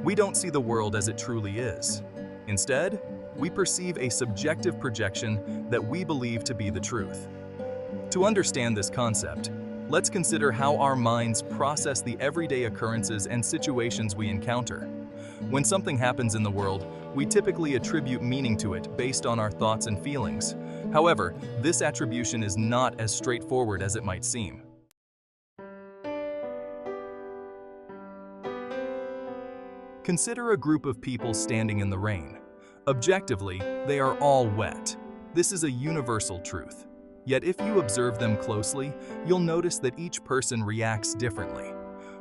We don't see the world as it truly is. Instead, we perceive a subjective projection that we believe to be the truth. To understand this concept, let's consider how our minds process the everyday occurrences and situations we encounter. When something happens in the world, we typically attribute meaning to it based on our thoughts and feelings. However, this attribution is not as straightforward as it might seem. Consider a group of people standing in the rain. Objectively, they are all wet. This is a universal truth. Yet if you observe them closely, you'll notice that each person reacts differently.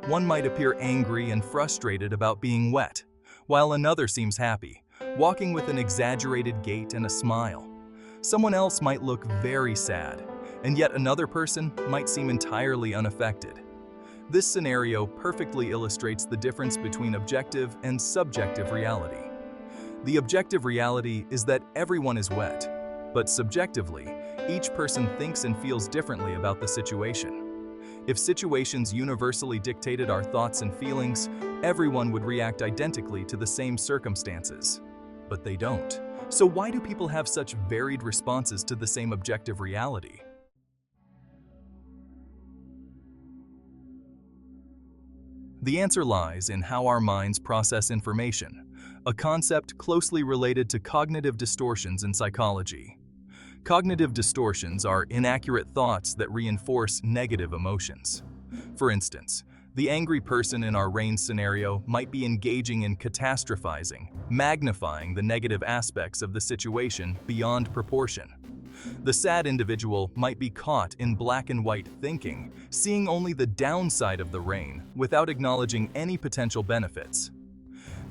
One might appear angry and frustrated about being wet, while another seems happy, walking with an exaggerated gait and a smile. Someone else might look very sad, and yet another person might seem entirely unaffected. This scenario perfectly illustrates the difference between objective and subjective reality. The objective reality is that everyone is wet, but subjectively, each person thinks and feels differently about the situation. If situations universally dictated our thoughts and feelings, everyone would react identically to the same circumstances. But they don't. So why do people have such varied responses to the same objective reality? The answer lies in how our minds process information, a concept closely related to cognitive distortions in psychology. Cognitive distortions are inaccurate thoughts that reinforce negative emotions. For instance, the angry person in our rain scenario might be engaging in catastrophizing, magnifying the negative aspects of the situation beyond proportion. The sad individual might be caught in black and white thinking, seeing only the downside of the rain without acknowledging any potential benefits.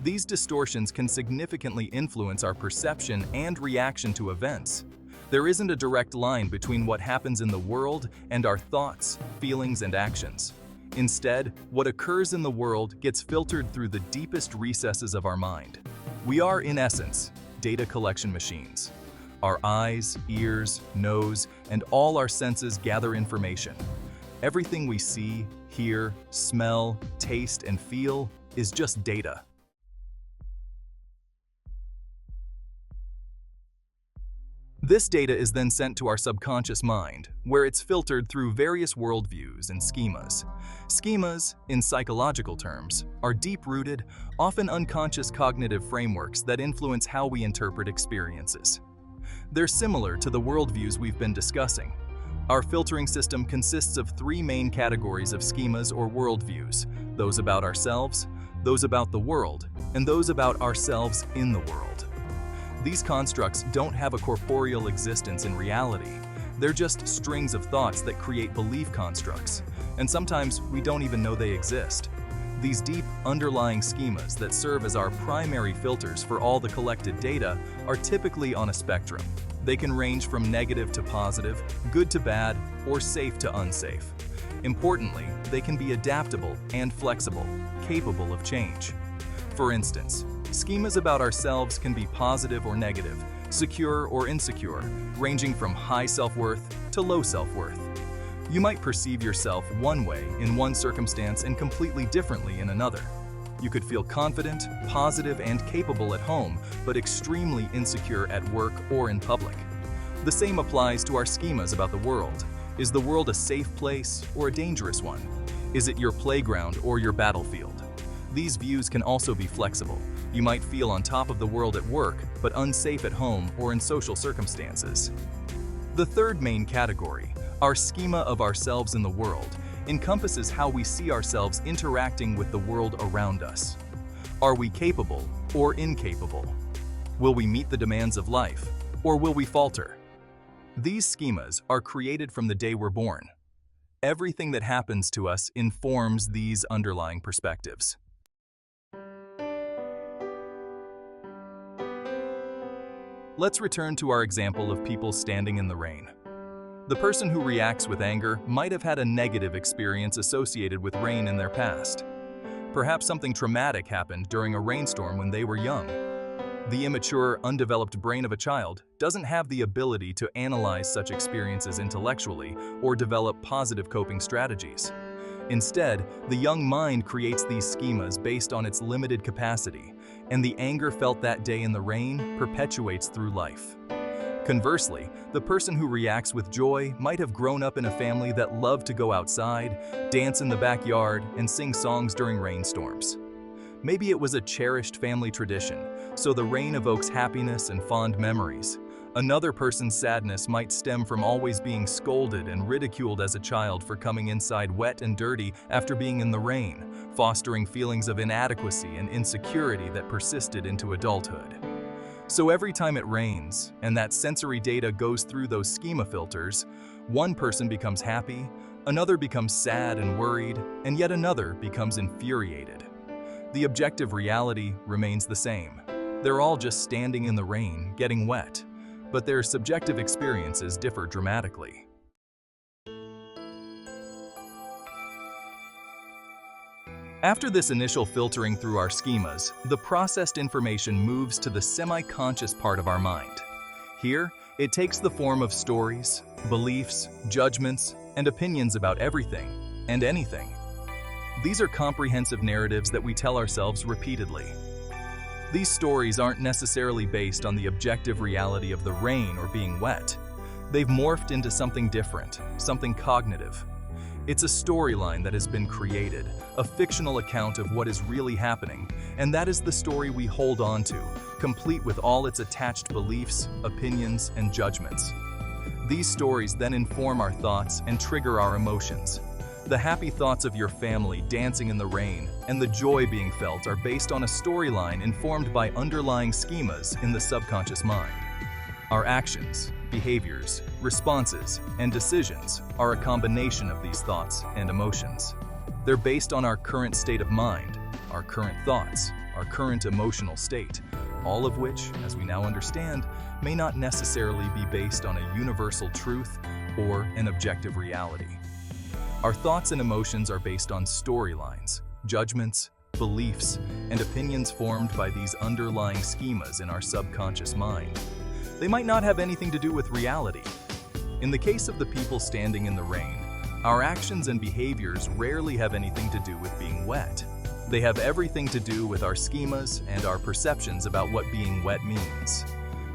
These distortions can significantly influence our perception and reaction to events. There isn't a direct line between what happens in the world and our thoughts, feelings, and actions. Instead, what occurs in the world gets filtered through the deepest recesses of our mind. We are, in essence, data collection machines. Our eyes, ears, nose, and all our senses gather information. Everything we see, hear, smell, taste, and feel is just data. This data is then sent to our subconscious mind, where it's filtered through various worldviews and schemas. Schemas, in psychological terms, are deep-rooted, often unconscious cognitive frameworks that influence how we interpret experiences. They're similar to the worldviews we've been discussing. Our filtering system consists of three main categories of schemas or worldviews: those about ourselves, those about the world, and those about ourselves in the world. These constructs don't have a corporeal existence in reality. They're just strings of thoughts that create belief constructs, and sometimes we don't even know they exist. These deep, underlying schemas that serve as our primary filters for all the collected data are typically on a spectrum. They can range from negative to positive, good to bad, or safe to unsafe. Importantly, they can be adaptable and flexible, capable of change. For instance, schemas about ourselves can be positive or negative, secure or insecure, ranging from high self-worth to low self-worth. You might perceive yourself one way in one circumstance and completely differently in another. You could feel confident, positive, and capable at home, but extremely insecure at work or in public. The same applies to our schemas about the world. Is the world a safe place or a dangerous one? Is it your playground or your battlefield? These views can also be flexible. You might feel on top of the world at work, but unsafe at home or in social circumstances. The third main category, our schema of ourselves in the world, encompasses how we see ourselves interacting with the world around us. Are we capable or incapable? Will we meet the demands of life, or will we falter? These schemas are created from the day we're born. Everything that happens to us informs these underlying perspectives. Let's return to our example of people standing in the rain. The person who reacts with anger might have had a negative experience associated with rain in their past. Perhaps something traumatic happened during a rainstorm when they were young. The immature, undeveloped brain of a child doesn't have the ability to analyze such experiences intellectually or develop positive coping strategies. Instead, the young mind creates these schemas based on its limited capacity, and the anger felt that day in the rain perpetuates through life. Conversely, the person who reacts with joy might have grown up in a family that loved to go outside, dance in the backyard, and sing songs during rainstorms. Maybe it was a cherished family tradition, so the rain evokes happiness and fond memories. Another person's sadness might stem from always being scolded and ridiculed as a child for coming inside wet and dirty after being in the rain, fostering feelings of inadequacy and insecurity that persisted into adulthood. So every time it rains, and that sensory data goes through those schema filters, one person becomes happy, another becomes sad and worried, and yet another becomes infuriated. The objective reality remains the same. They're all just standing in the rain, getting wet, but their subjective experiences differ dramatically. After this initial filtering through our schemas, the processed information moves to the semi-conscious part of our mind. Here, it takes the form of stories, beliefs, judgments, and opinions about everything and anything. These are comprehensive narratives that we tell ourselves repeatedly. These stories aren't necessarily based on the objective reality of the rain or being wet. They've morphed into something different, something cognitive. It's a storyline that has been created, a fictional account of what is really happening, and that is the story we hold on to, complete with all its attached beliefs, opinions, and judgments. These stories then inform our thoughts and trigger our emotions. The happy thoughts of your family dancing in the rain and the joy being felt are based on a storyline informed by underlying schemas in the subconscious mind. Our actions, behaviors, responses, and decisions are a combination of these thoughts and emotions. They're based on our current state of mind, our current thoughts, our current emotional state, all of which, as we now understand, may not necessarily be based on a universal truth or an objective reality. Our thoughts and emotions are based on storylines, judgments, beliefs, and opinions formed by these underlying schemas in our subconscious mind. They might not have anything to do with reality. In the case of the people standing in the rain, our actions and behaviors rarely have anything to do with being wet. They have everything to do with our schemas and our perceptions about what being wet means.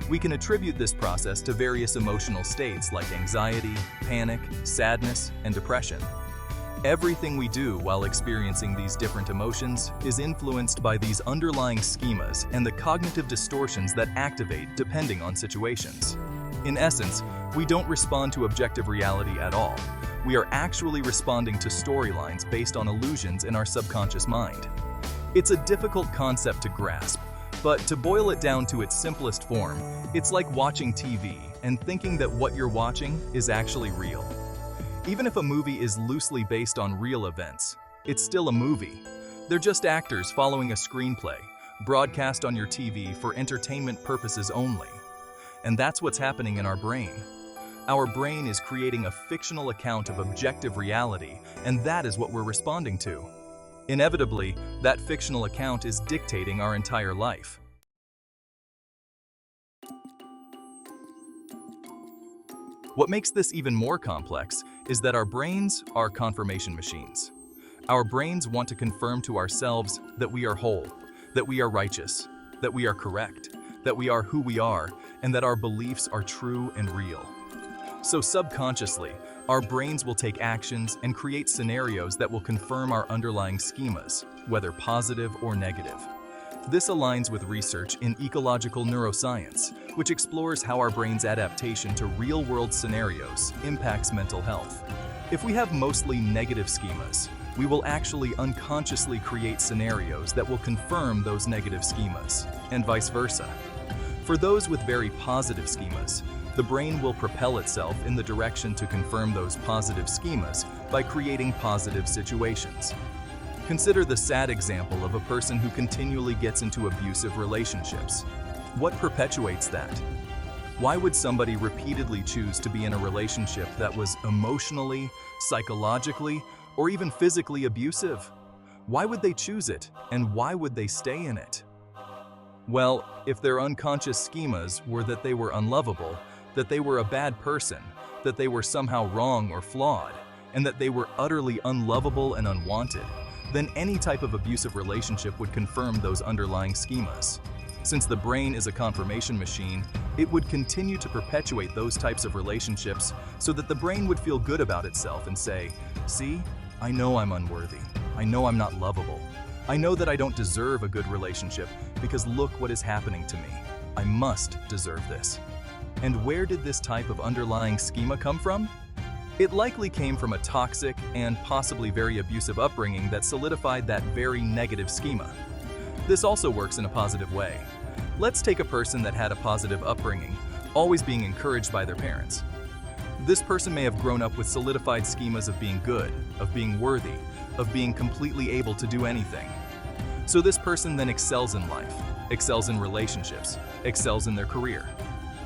We can attribute this process to various emotional states like anxiety, panic, sadness, and depression. Everything we do while experiencing these different emotions is influenced by these underlying schemas and the cognitive distortions that activate depending on situations. In essence, we don't respond to objective reality at all. We are actually responding to storylines based on illusions in our subconscious mind. It's a difficult concept to grasp, but to boil it down to its simplest form, it's like watching TV and thinking that what you're watching is actually real. Even if a movie is loosely based on real events, it's still a movie. They're just actors following a screenplay, broadcast on your TV for entertainment purposes only. And that's what's happening in our brain. Our brain is creating a fictional account of objective reality, and that is what we're responding to. Inevitably, that fictional account is dictating our entire life. What makes this even more complex is that our brains are confirmation machines. Our brains want to confirm to ourselves that we are whole, that we are righteous, that we are correct, that we are who we are, and that our beliefs are true and real. So subconsciously, our brains will take actions and create scenarios that will confirm our underlying schemas, whether positive or negative. This aligns with research in ecological neuroscience, which explores how our brain's adaptation to real-world scenarios impacts mental health. If we have mostly negative schemas, we will actually unconsciously create scenarios that will confirm those negative schemas, and vice versa. For those with very positive schemas, the brain will propel itself in the direction to confirm those positive schemas by creating positive situations. Consider the sad example of a person who continually gets into abusive relationships. What perpetuates that? Why would somebody repeatedly choose to be in a relationship that was emotionally, psychologically, or even physically abusive? Why would they choose it, and why would they stay in it? Well, if their unconscious schemas were that they were unlovable, that they were a bad person, that they were somehow wrong or flawed, and that they were utterly unlovable and unwanted, then any type of abusive relationship would confirm those underlying schemas. Since the brain is a confirmation machine, it would continue to perpetuate those types of relationships so that the brain would feel good about itself and say, "See, I know I'm unworthy. I know I'm not lovable. I know that I don't deserve a good relationship because look what is happening to me. I must deserve this." And where did this type of underlying schema come from? It likely came from a toxic and possibly very abusive upbringing that solidified that very negative schema. This also works in a positive way. Let's take a person that had a positive upbringing, always being encouraged by their parents. This person may have grown up with solidified schemas of being good, of being worthy, of being completely able to do anything. So this person then excels in life, excels in relationships, excels in their career.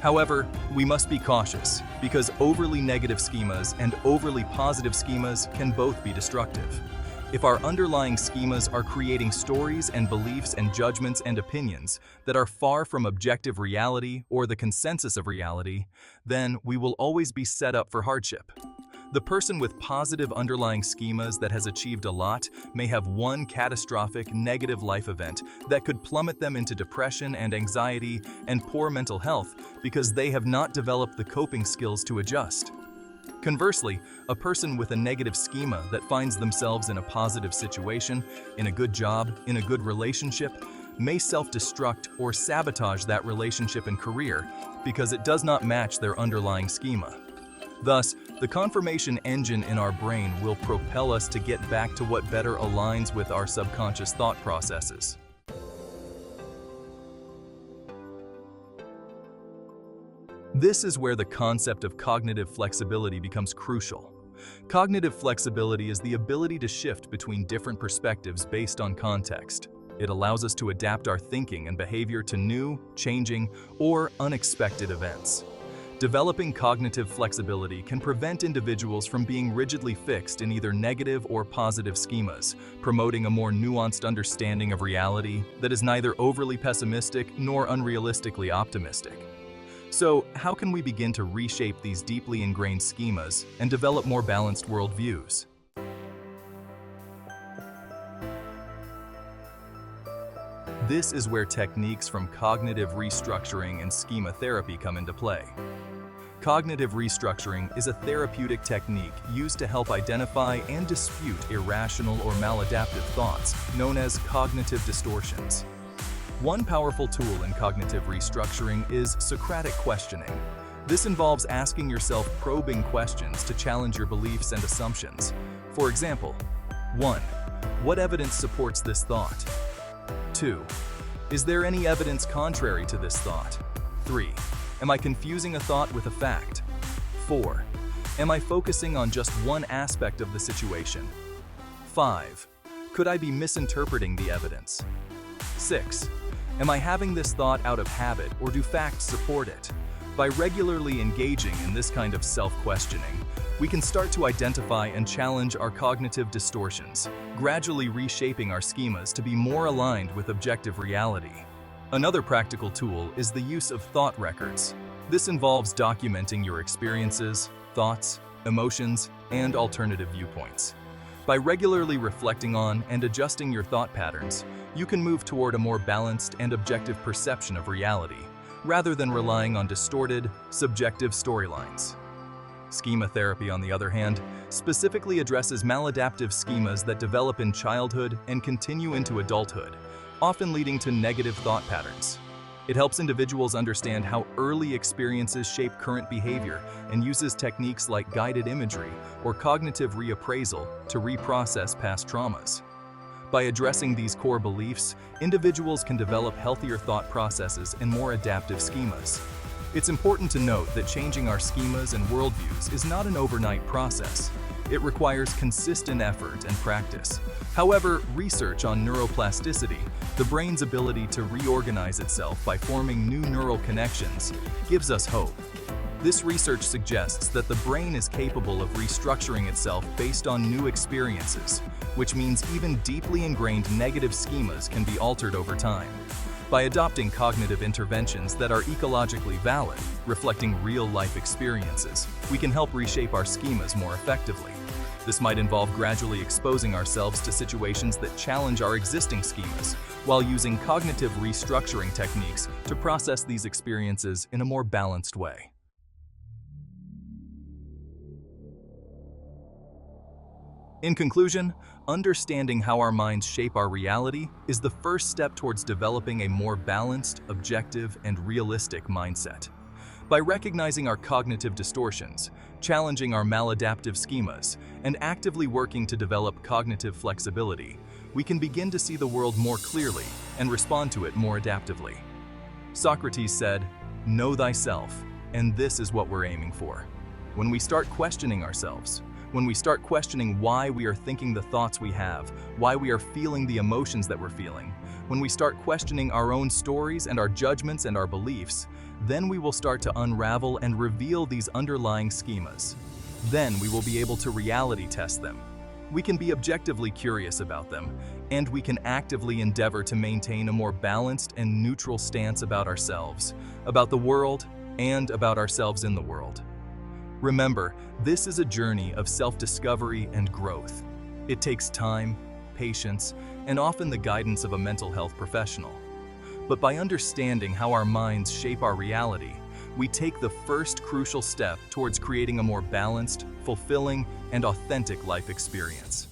However, we must be cautious because overly negative schemas and overly positive schemas can both be destructive. If our underlying schemas are creating stories and beliefs and judgments and opinions that are far from objective reality or the consensus of reality, then we will always be set up for hardship. The person with positive underlying schemas that has achieved a lot may have one catastrophic negative life event that could plummet them into depression and anxiety and poor mental health because they have not developed the coping skills to adjust. Conversely, a person with a negative schema that finds themselves in a positive situation, in a good job, in a good relationship, may self-destruct or sabotage that relationship and career because it does not match their underlying schema. Thus, the confirmation engine in our brain will propel us to get back to what better aligns with our subconscious thought processes. This is where the concept of cognitive flexibility becomes crucial. Cognitive flexibility is the ability to shift between different perspectives based on context. It allows us to adapt our thinking and behavior to new, changing, or unexpected events. Developing cognitive flexibility can prevent individuals from being rigidly fixed in either negative or positive schemas, promoting a more nuanced understanding of reality that is neither overly pessimistic nor unrealistically optimistic. So, how can we begin to reshape these deeply ingrained schemas and develop more balanced worldviews? This is where techniques from cognitive restructuring and schema therapy come into play. Cognitive restructuring is a therapeutic technique used to help identify and dispute irrational or maladaptive thoughts, known as cognitive distortions. One powerful tool in cognitive restructuring is Socratic questioning. This involves asking yourself probing questions to challenge your beliefs and assumptions. For example, 1. What evidence supports this thought? 2. Is there any evidence contrary to this thought? 3. Am I confusing a thought with a fact? 4. Am I focusing on just one aspect of the situation? 5. Could I be misinterpreting the evidence? 6. Am I having this thought out of habit or do facts support it? By regularly engaging in this kind of self-questioning, we can start to identify and challenge our cognitive distortions, gradually reshaping our schemas to be more aligned with objective reality. Another practical tool is the use of thought records. This involves documenting your experiences, thoughts, emotions, and alternative viewpoints. By regularly reflecting on and adjusting your thought patterns, you can move toward a more balanced and objective perception of reality, rather than relying on distorted, subjective storylines. Schema therapy, on the other hand, specifically addresses maladaptive schemas that develop in childhood and continue into adulthood, often leading to negative thought patterns. It helps individuals understand how early experiences shape current behavior and uses techniques like guided imagery or cognitive reappraisal to reprocess past traumas. By addressing these core beliefs, individuals can develop healthier thought processes and more adaptive schemas. It's important to note that changing our schemas and worldviews is not an overnight process. It requires consistent effort and practice. However, research on neuroplasticity, the brain's ability to reorganize itself by forming new neural connections, gives us hope. This research suggests that the brain is capable of restructuring itself based on new experiences, which means even deeply ingrained negative schemas can be altered over time. By adopting cognitive interventions that are ecologically valid, reflecting real-life experiences, we can help reshape our schemas more effectively. This might involve gradually exposing ourselves to situations that challenge our existing schemas, while using cognitive restructuring techniques to process these experiences in a more balanced way. In conclusion, understanding how our minds shape our reality is the first step towards developing a more balanced, objective, and realistic mindset. By recognizing our cognitive distortions, challenging our maladaptive schemas, and actively working to develop cognitive flexibility, we can begin to see the world more clearly and respond to it more adaptively. Socrates said, "Know thyself," and this is what we're aiming for. When we start questioning ourselves, when we start questioning why we are thinking the thoughts we have, why we are feeling the emotions that we're feeling, when we start questioning our own stories and our judgments and our beliefs, then we will start to unravel and reveal these underlying schemas. Then we will be able to reality test them. We can be objectively curious about them, and we can actively endeavor to maintain a more balanced and neutral stance about ourselves, about the world, and about ourselves in the world. Remember, this is a journey of self-discovery and growth. It takes time, patience, and often the guidance of a mental health professional. But by understanding how our minds shape our reality, we take the first crucial step towards creating a more balanced, fulfilling, and authentic life experience.